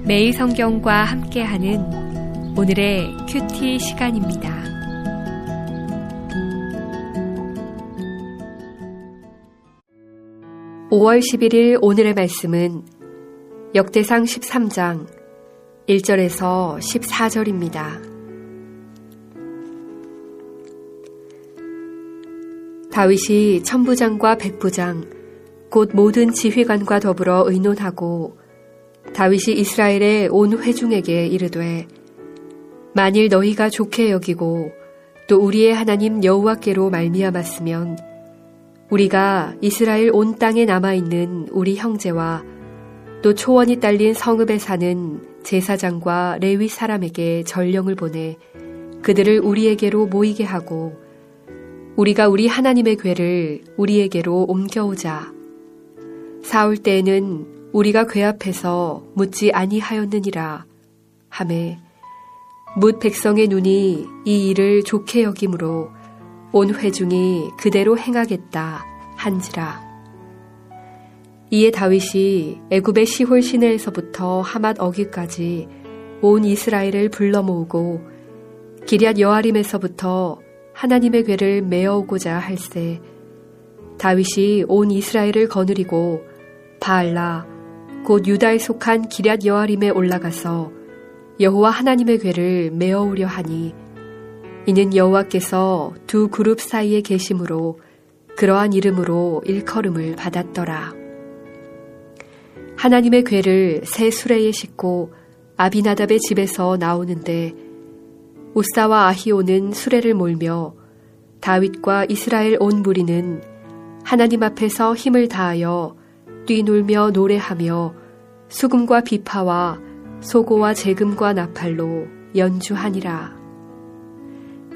매일 성경과 함께하는 오늘의 큐티 시간입니다. (5월 11일) 오늘의 말씀은 역대상 13장 1절에서 14절입니다. 다윗이 천부장과 백부장 곧 모든 지휘관과 더불어 의논하고 다윗이 이스라엘의 온 회중에게 이르되 만일 너희가 좋게 여기고 또 우리의 하나님 여호와께로 말미암았으면 우리가 이스라엘 온 땅에 남아있는 우리 형제와 또 초원이 딸린 성읍에 사는 제사장과 레위 사람에게 전령을 보내 그들을 우리에게로 모이게 하고 우리가 우리 하나님의 궤를 우리에게로 옮겨오자. 사울 때에는 우리가 궤 앞에서 묻지 아니하였느니라 하매 뭇 백성의 눈이 이 일을 좋게 여김으로 온 회중이 그대로 행하겠다 한지라. 이에 다윗이 애굽의 시홀 시내에서부터 하맛 어귀까지 온 이스라엘을 불러 모으고 기럇 여아림에서부터 하나님의 궤를 메어오고자 할세 다윗이 온 이스라엘을 거느리고 바알라 곧 유다에 속한 기럇 여아림에 올라가서 여호와 하나님의 궤를 메어오려 하니 이는 여호와께서 두 그룹 사이에 계심으로 그러한 이름으로 일컬음을 받았더라. 하나님의 궤를 새 수레에 싣고 아비나답의 집에서 나오는데 우사와 아히오는 수레를 몰며 다윗과 이스라엘 온 무리는 하나님 앞에서 힘을 다하여 뛰놀며 노래하며 수금과 비파와 소고와 재금과 나팔로 연주하니라.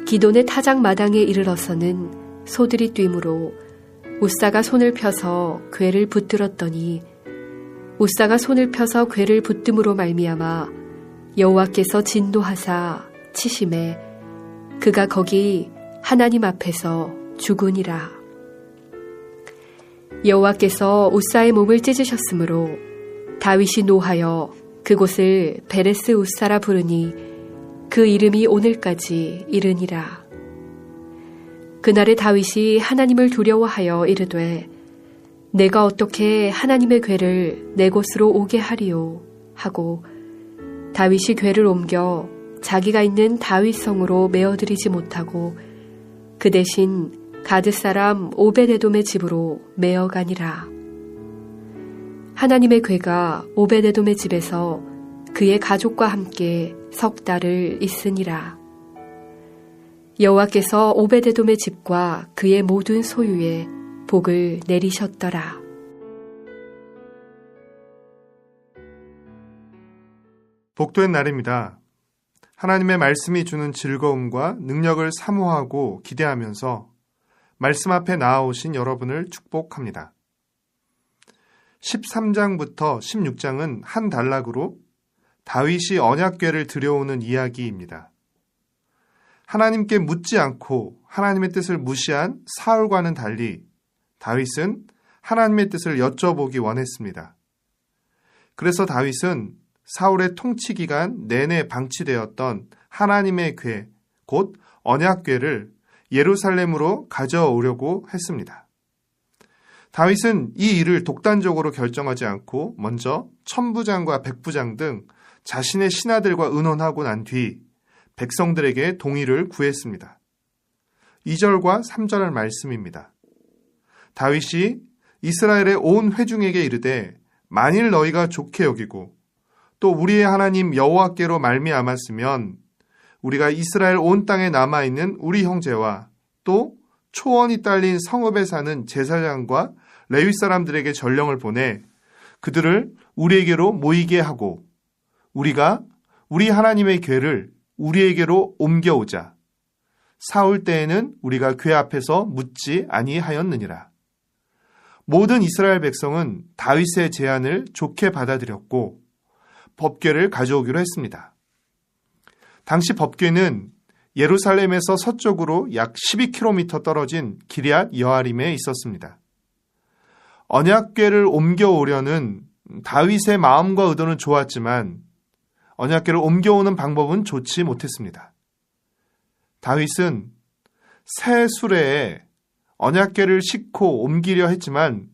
기돈의 타작 마당에 이르러서는 소들이 뛰므로 우사가 손을 펴서 궤를 붙들었더니 우사가 손을 펴서 궤를 붙듦으로 말미암아 여호와께서 진노하사 치심에 그가 거기 하나님 앞에서 죽으니라. 여호와께서 우사의 몸을 찢으셨으므로 다윗이 노하여 그곳을 베레스 우사라 부르니 그 이름이 오늘까지 이르니라. 그날에 다윗이 하나님을 두려워하여 이르되 내가 어떻게 하나님의 궤를 내 곳으로 오게 하리요 하고 다윗이 궤를 옮겨 자기가 있는 다윗성으로 메어들이지 못하고 그 대신 가드 사람 오베데돔의 집으로 메어가니라. 하나님의 궤가 오베데돔의 집에서 그의 가족과 함께 석 달을 있으니라. 여호와께서 오베데돔의 집과 그의 모든 소유에 복을 내리셨더라. 복된 날입니다. 하나님의 말씀이 주는 즐거움과 능력을 사모하고 기대하면서 말씀 앞에 나아오신 여러분을 축복합니다. 13장부터 16장은 한 단락으로 다윗이 언약궤를 들여오는 이야기입니다. 하나님께 묻지 않고 하나님의 뜻을 무시한 사울과는 달리 다윗은 하나님의 뜻을 여쭤보기 원했습니다. 그래서 다윗은 사울의 통치 기간 내내 방치되었던 하나님의 궤, 곧 언약궤를 예루살렘으로 가져오려고 했습니다. 다윗은 이 일을 독단적으로 결정하지 않고 먼저 천부장과 백부장 등 자신의 신하들과 의논하고 난 뒤 백성들에게 동의를 구했습니다. 2절과 3절 말씀입니다. 다윗이 이스라엘의 온 회중에게 이르되 만일 너희가 좋게 여기고 또 우리의 하나님 여호와께로 말미암았으면 우리가 이스라엘 온 땅에 남아있는 우리 형제와 또 초원이 딸린 성읍에 사는 제사장과 레위 사람들에게 전령을 보내 그들을 우리에게로 모이게 하고 우리가 우리 하나님의 궤를 우리에게로 옮겨오자. 사울 때에는 우리가 궤 앞에서 묻지 아니하였느니라. 모든 이스라엘 백성은 다윗의 제안을 좋게 받아들였고 법궤를 가져오기로 했습니다. 당시 법궤는 예루살렘에서 서쪽으로 약 12km 떨어진 기럇 여아림에 있었습니다. 언약궤를 옮겨오려는 다윗의 마음과 의도는 좋았지만 언약궤를 옮겨오는 방법은 좋지 못했습니다. 다윗은 새 수레에 언약궤를 싣고 옮기려 했지만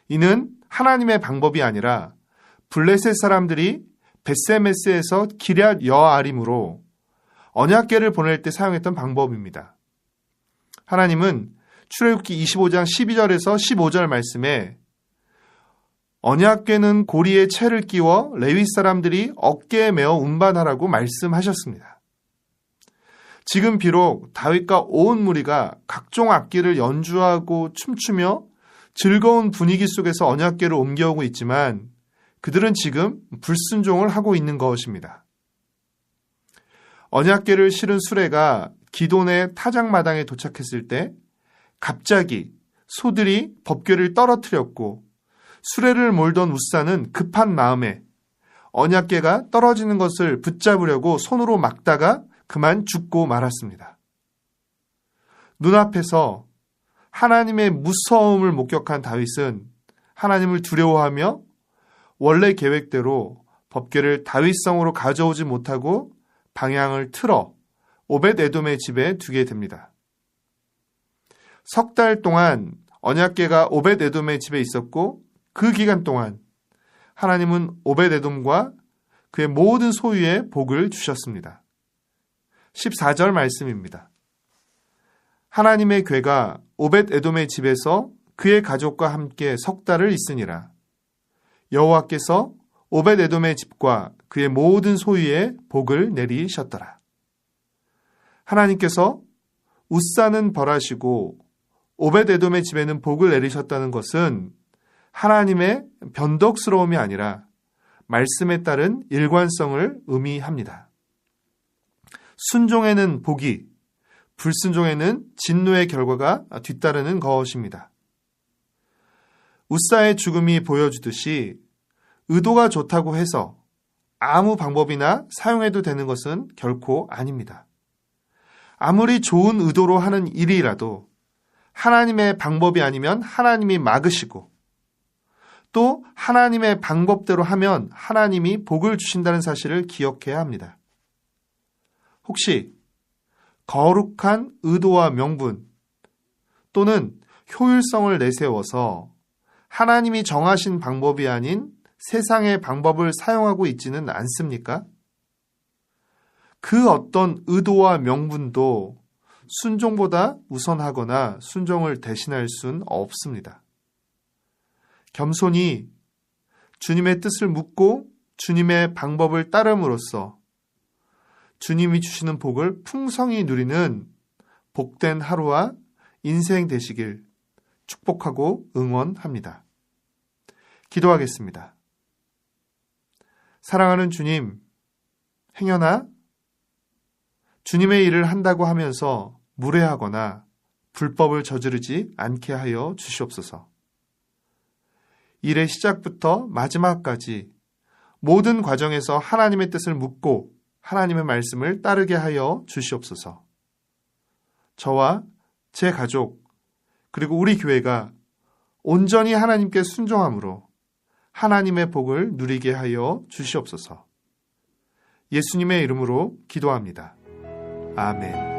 이는 하나님의 방법이 아니라 블레셋 사람들이 벳세메스에서 기럇 여아림으로 언약궤를 보낼 때 사용했던 방법입니다. 하나님은 출애굽기 25장 12절에서 15절 말씀에 언약궤는 고리에 채를 끼워 레위 사람들이 어깨에 메어 운반하라고 말씀하셨습니다. 지금 비록 다윗과 온 무리가 각종 악기를 연주하고 춤추며 즐거운 분위기 속에서 언약궤를 옮겨오고 있지만 그들은 지금 불순종을 하고 있는 것입니다. 언약궤를 실은 수레가 기돈의 타작마당에 도착했을 때 갑자기 소들이 법궤를 떨어뜨렸고 수레를 몰던 웃사는 급한 마음에 언약궤가 떨어지는 것을 붙잡으려고 손으로 막다가 그만 죽고 말았습니다. 눈앞에서 하나님의 무서움을 목격한 다윗은 하나님을 두려워하며 원래 계획대로 법궤를 다윗성으로 가져오지 못하고 방향을 틀어 오벳에돔의 집에 두게 됩니다. 석 달 동안 언약궤가 오벳에돔의 집에 있었고 그 기간 동안 하나님은 오벳에돔과 그의 모든 소유에 복을 주셨습니다. 14절 말씀입니다. 하나님의 궤가 오벳에돔의 집에서 그의 가족과 함께 석 달을 있으니라. 여호와께서 오벳에돔의 집과 그의 모든 소유에 복을 내리셨더라. 하나님께서 웃사는 벌하시고 오벳에돔의 집에는 복을 내리셨다는 것은 하나님의 변덕스러움이 아니라 말씀에 따른 일관성을 의미합니다. 순종에는 복이, 불순종에는 진노의 결과가 뒤따르는 것입니다. 웃사의 죽음이 보여주듯이 의도가 좋다고 해서 아무 방법이나 사용해도 되는 것은 결코 아닙니다. 아무리 좋은 의도로 하는 일이라도 하나님의 방법이 아니면 하나님이 막으시고 또 하나님의 방법대로 하면 하나님이 복을 주신다는 사실을 기억해야 합니다. 혹시 거룩한 의도와 명분 또는 효율성을 내세워서 하나님이 정하신 방법이 아닌 세상의 방법을 사용하고 있지는 않습니까? 그 어떤 의도와 명분도 순종보다 우선하거나 순종을 대신할 수는 없습니다. 겸손히 주님의 뜻을 묻고 주님의 방법을 따름으로써 주님이 주시는 복을 풍성히 누리는 복된 하루와 인생 되시길 축복하고 응원합니다. 기도하겠습니다. 사랑하는 주님, 행여나 주님의 일을 한다고 하면서 무례하거나 불법을 저지르지 않게 하여 주시옵소서. 일의 시작부터 마지막까지 모든 과정에서 하나님의 뜻을 묻고 하나님의 말씀을 따르게 하여 주시옵소서. 저와 제 가족 그리고 우리 교회가 온전히 하나님께 순종함으로 하나님의 복을 누리게 하여 주시옵소서. 예수님의 이름으로 기도합니다. 아멘.